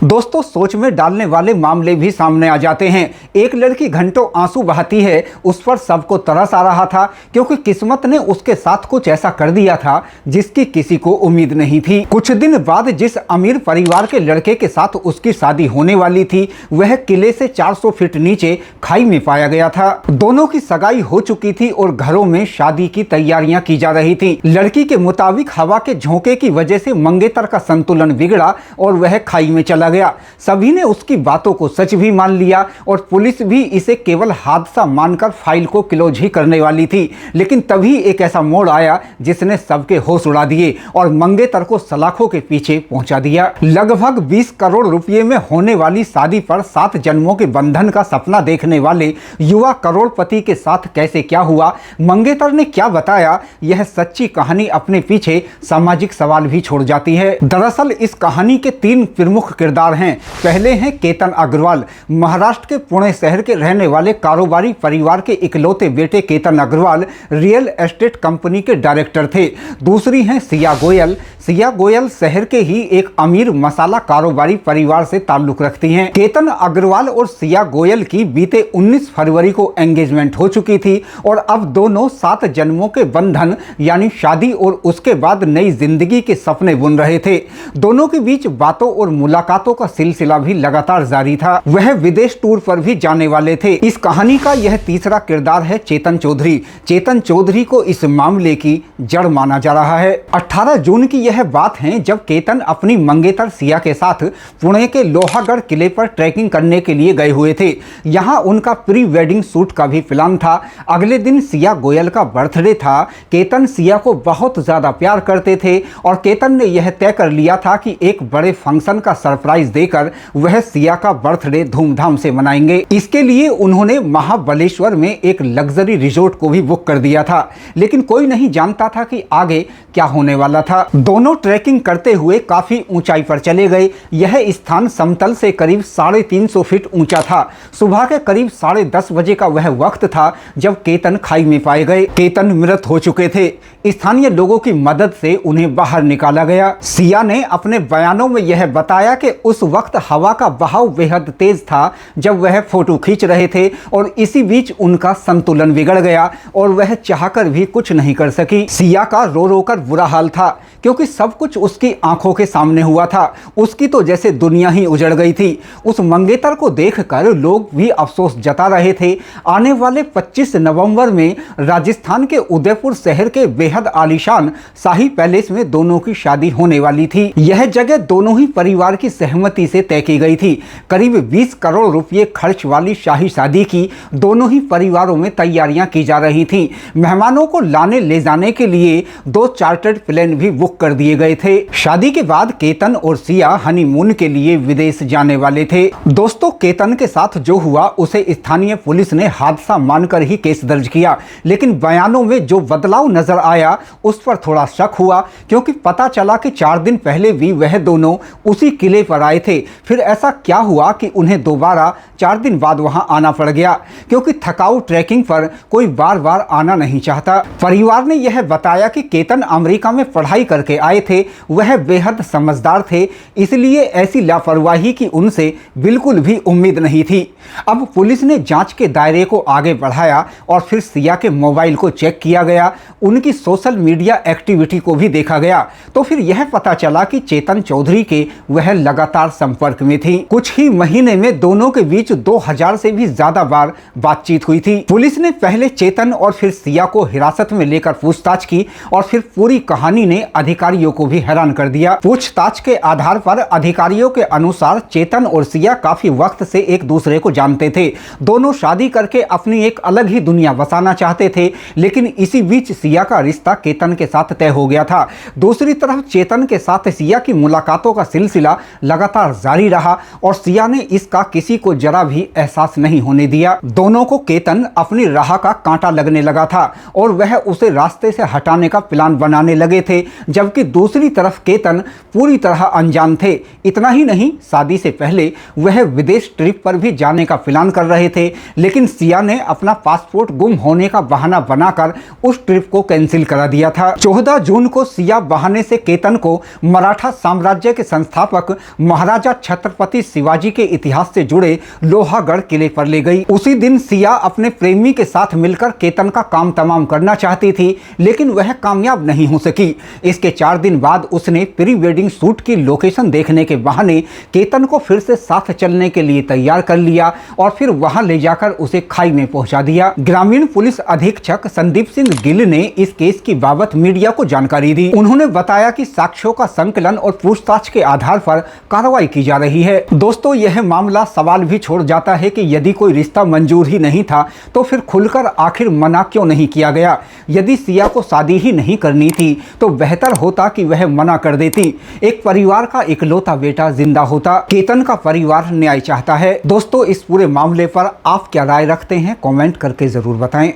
दोस्तों, सोच में डालने वाले मामले भी सामने आ जाते हैं। एक लड़की घंटों आंसू बहाती है, उस पर सबको तरस आ रहा था क्योंकि किस्मत ने उसके साथ कुछ ऐसा कर दिया था जिसकी किसी को उम्मीद नहीं थी। कुछ दिन बाद जिस अमीर परिवार के लड़के के साथ उसकी शादी होने वाली थी, वह किले से 400 फीट नीचे खाई में पाया गया था। दोनों की सगाई हो चुकी थी और घरों में शादी की तैयारियां की जा रही थी। लड़की के मुताबिक हवा के झोंके की वजह से मंगेतर का संतुलन बिगड़ा और वह खाई में चला गया। सभी ने उसकी बातों को सच भी मान लिया और पुलिस भी इसे केवल हादसा मानकर फाइल को क्लोज ही करने वाली थी। लेकिन तभी एक ऐसा मोड़ आया जिसने सबके होश उड़ा दिए और मंगेतर को सलाखों के पीछे पहुंचा दिया। लगभग 20 करोड़ रुपए में होने वाली शादी पर 7 जन्मों के बंधन का सपना देखने वाले युवा करोड़पति के साथ कैसे क्या हुआ, मंगेतर ने क्या बताया, यह सच्ची कहानी अपने पीछे सामाजिक सवाल भी छोड़ जाती है। दरअसल इस कहानी के 3 प्रमुख किरदार हैं। पहले हैं केतन अग्रवाल। महाराष्ट्र के पुणे शहर के रहने वाले कारोबारी परिवार के इकलौते बेटे Ketan Agarwal real estate company के डायरेक्टर थे। दूसरी हैं सिया गोयल। सिया गोयल शहर के ही एक अमीर मसाला कारोबारी परिवार से ताल्लुक रखती हैं। केतन अग्रवाल और सिया गोयल की बीते 19 फरवरी को एंगेजमेंट हो चुकी थी और अब दोनों 7 जन्मों के बंधन यानी शादी और उसके बाद नई जिंदगी के सपने बुन रहे थे। दोनों के बीच बातों और मुलाकातों का सिलसिला भी लगातार जारी था। वह विदेश टूर पर भी जाने वाले थे। इस कहानी का यह तीसरा किरदार है चेतन चौधरी। चेतन चौधरी को इस मामले की जड़ माना जा रहा है। 18 जून की यह बात है जब केतन अपनी मंगेतर सिया के साथ पुणे के लोहागढ़ किले पर ट्रैकिंग करने के लिए गए हुए थे। यहाँ उनका प्री वेडिंग शूट का भी प्लान था। अगले दिन सिया गोयल का बर्थडे था। केतन सिया को बहुत ज्यादा प्यार करते थे और केतन ने यह तय कर लिया था कि एक बड़े फंक्शन का सरप्राइज देकर वह सिया का बर्थडे धूमधाम से मनाएंगे। इसके लिए उन्होंने महाबलेश्वर में एक लग्जरी रिजॉर्ट को भी बुक कर दिया था। लेकिन कोई नहीं जानता था कि आगे क्या होने वाला था। दोनों ट्रैकिंग करते हुए काफी ऊंचाई पर चले गए। यह स्थान समतल से करीब 350 फीट ऊंचा था। सुबह के करीब 10:30 बजे का वह वक्त था जब केतन खाई में पाए गए। केतन मृत हो चुके थे। स्थानीय लोगों की मदद से उन्हें बाहर निकाला गया। सिया ने अपने बयानों में यह बताया कि उस वक्त हवा का बहाव बेहद तेज था जब वह फोटो खींच रहे थे और इसी बीच उनका संतुलन बिगड़ गया और वह चाहकर भी कुछ नहीं कर सकी। सिया का रो रो कर बुरा हाल था क्योंकि सब कुछ उसकी आंखों के सामने हुआ था। उसकी तो जैसे दुनिया ही उजड़ गई थी। उस मंगेतर को देखकर लोग भी अफसोस जता रहे थे। आने वाले 25 नवंबर में राजस्थान के उदयपुर शहर के बेहद आलीशान शाही पैलेस में दोनों की शादी होने वाली थी। यह जगह दोनों ही परिवार की सहमति से तय की गई थी। करीब 20 करोड़ रुपए खर्च वाली शाही शादी की दोनों ही परिवारों में तैयारियां की जा रही थी। मेहमानों को लाने ले जाने के लिए 2 चार्टर्ड प्लेन भी बुक कर दिए गए थे। शादी के बाद केतन और सिया हनीमून के लिए विदेश जाने वाले थे। दोस्तों, केतन के साथ जो हुआ उसे स्थानीय पुलिस ने हादसा मानकर ही केस दर्ज किया। लेकिन बयानों में जो बदलाव नजर आया उस पर थोड़ा शक हुआ क्योंकि पता चला कि 4 दिन पहले भी वह दोनों उसी किले पर आए थे। फिर ऐसा क्या हुआ कि उन्हें दोबारा 4 दिन बाद वहां आना पड़ गया क्योंकि थकाऊ ट्रैकिंग पर कोई बार बार आना नहीं चाहता। परिवार ने यह बताया कि केतन अमेरिका में पढ़ाई करके आए थे। वह बेहद समझदार थे, इसलिए ऐसी लापरवाही की उनसे बिल्कुल भी उम्मीद नहीं थी। अब पुलिस ने जांच के दायरे को आगे बढ़ाया और फिर सिया के मोबाइल को चेक किया गया। उनकी सोशल मीडिया एक्टिविटी को भी देखा गया तो फिर यह पता चला कि चेतन चौधरी के वह लगातार संपर्क में थी। कुछ ही महीने में दोनों के बीच 2000 से भी ज्यादा बार बातचीत हुई थी। पुलिस ने पहले चेतन और फिर सिया को हिरासत में लेकर पूछताछ की और फिर पूरी कहानी ने अधिकारियों को भी हैरान कर दिया। पूछताछ के आधार पर अधिकारियों के अनुसार चेतन और सिया काफी वक्त से एक दूसरे को जानते थे। दोनों शादी करके अपनी एक अलग ही दुनिया बसाना चाहते थे। लेकिन इसी बीच सिया का रिश्ता केतन के साथ तय हो गया था। दूसरी तरफ चेतन के साथ सिया की मुलाकातों का सिलसिला लगातार जारी रहा और सिया ने इसका किसी को जरा भी एहसास नहीं होने दिया। दोनों को केतन अपनी राह का कांटा लगने लगा था और वह उसे रास्ते से हटाने का प्लान बना बनाने लगे थे, जबकि दूसरी तरफ केतन पूरी तरह अनजान थे। इतना ही नहीं, शादी से पहले वह विदेश ट्रिप पर भी जाने का प्लान कर रहे थे, लेकिन सिया ने अपना पासपोर्ट गुम होने का बहाना बनाकर उस ट्रिप को कैंसिल करा दिया था। 14 जून को सिया बहाने से केतन को मराठा साम्राज्य के संस्थापक महाराजा छत्रपति शिवाजी के इतिहास से जुड़े लोहागढ़ किले पर ले गई। उसी दिन सिया अपने प्रेमी के साथ मिलकर केतन का काम तमाम करना चाहती थी, लेकिन वह कामयाब नहीं हो सकी। इसके 4 दिन बाद उसने प्री वेडिंग शूट की लोकेशन देखने के बहाने केतन को फिर से साथ चलने के लिए तैयार कर लिया और फिर वहां ले जाकर उसे खाई में पहुंचा दिया। ग्रामीण पुलिस अधीक्षक संदीप सिंह गिल ने इस केस की बाबत मीडिया को जानकारी दी। उन्होंने बताया कि साक्ष्यों का संकलन और पूछताछ के आधार पर कार्रवाई की जा रही है। दोस्तों, यह मामला सवाल भी छोड़ जाता है कि यदि कोई रिश्ता मंजूर ही नहीं था तो फिर खुलकर आखिर मना क्यों नहीं किया गया। यदि सिया को शादी ही नहीं करनी थी तो बेहतर होता कि वह मना कर देती। एक परिवार का इकलौता बेटा जिंदा होता। केतन का परिवार न्याय चाहता है। दोस्तों, इस पूरे मामले पर आप क्या राय रखते हैं, कमेंट करके जरूर बताएं।